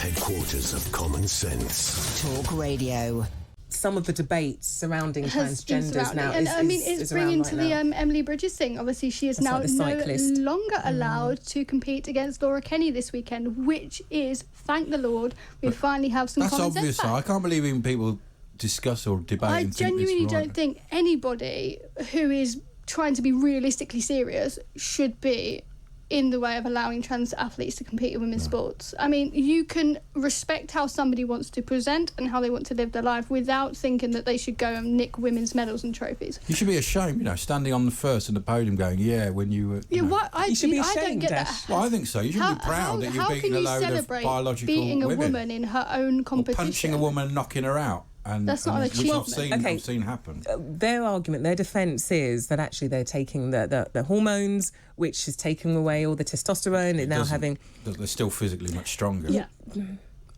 headquarters of common sense. Talk Radio. Some of the debates surrounding transgenders now it's bringing to the Emily Bridges thing. Obviously, she is now no longer allowed to compete against Laura Kenny this weekend, which is, thank the Lord, we finally have some common sense back. I can't believe even people discuss or debate. I genuinely don't think anybody who is trying to be realistically serious should be in the way of allowing trans athletes to compete in women's sports. I mean, you can respect how somebody wants to present and how they want to live their life without thinking that they should go and nick women's medals and trophies. You should be ashamed, standing on the first in the podium going, when you were... You should be ashamed, I don't get that. Well, I think so. You should be proud that you're beating a load of biological women. Beating a woman in her own competition. Or punching a woman and knocking her out. That's not an achievement. Which I've seen happen. Their argument, their defence is that actually they're taking the hormones, which is taking away all the testosterone, and now having... They're still physically much stronger. Yeah.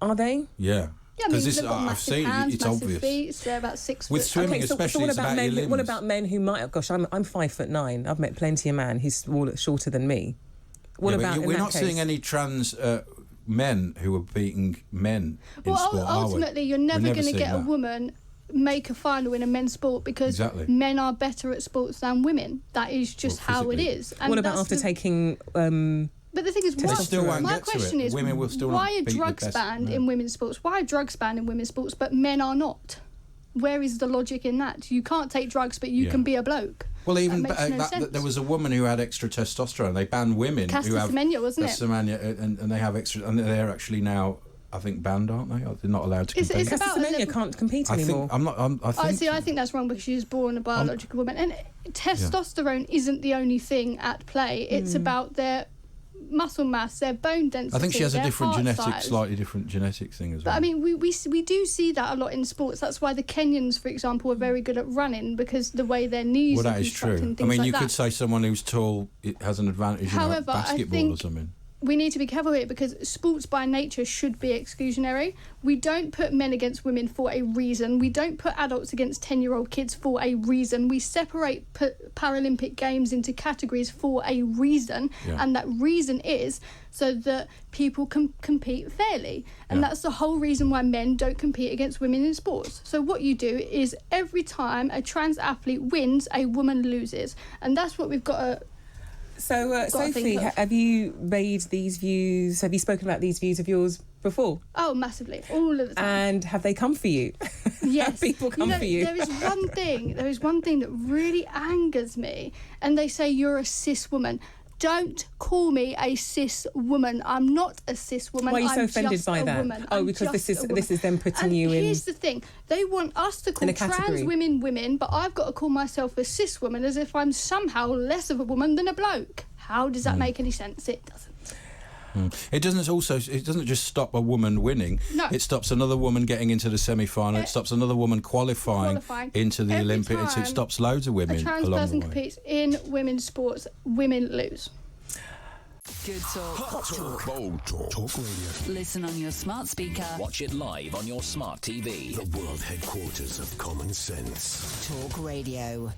Are they? Yeah. Yeah, because I've seen hands, it's obvious. Feet, they're about 6 foot. With swimming, especially, what about men? What about men who might? Gosh, I'm 5'9". I've met plenty of men who's shorter than me. What about? We're not seeing any trans men who are beating men in sport. Ultimately, you're never going to get a woman make a final in a men's sport because men are better at sports than women. That is just how it is. And what about after taking? But the thing is, my question is, women will still why are drugs banned in women's sports? Why are drugs banned in women's sports, but men are not? Where is the logic in that? You can't take drugs, but you can be a bloke. Well, even there was a woman who had extra testosterone. They banned women who have... Semenya, wasn't it? Semenya, and they have extra... And they're actually now, I think, banned, aren't they? They're not allowed to compete. Semenya can't compete anymore. I think that's wrong because she was born a biological woman. And testosterone isn't the only thing at play. It's about their muscle mass, their bone density. I think she has a different slightly different genetic thing as well. But I mean, we do see that a lot in sports. That's why the Kenyans, for example, are very good at running because the way their knees are constructed and things like that. I mean, you could say someone who's tall has an advantage in basketball or something. We need to be careful here because sports by nature should be exclusionary. We don't put men against women for a reason. We don't put adults against 10-year-old kids for a reason. We separate Paralympic Games into categories for a reason, and that reason is so that people can compete fairly. And that's the whole reason why men don't compete against women in sports. So what you do is every time a trans athlete wins, a woman loses. And that's what we've got to... So, Sophie, have you made these views? Have you spoken about these views of yours before? Oh, massively, all of the time. And have they come for you? Yes, have people come for you? There is one thing that really angers me, and they say you're a cis woman. Don't call me a cis woman. I'm not a cis woman. Why are you so offended by that? Woman. Oh, because this is them putting you in. And here's the thing: they want us to call trans women, but I've got to call myself a cis woman as if I'm somehow less of a woman than a bloke. How does that make any sense? It doesn't. It doesn't just stop a woman winning. No. It stops another woman getting into the semi-final. It stops another woman qualifying into the Olympics. It stops loads of women. A trans person competes in women's sports. Women lose. Good talk. Hot talk. Bold talk. Talk Radio. Listen on your smart speaker. Watch it live on your smart TV. The world headquarters of common sense. Talk Radio.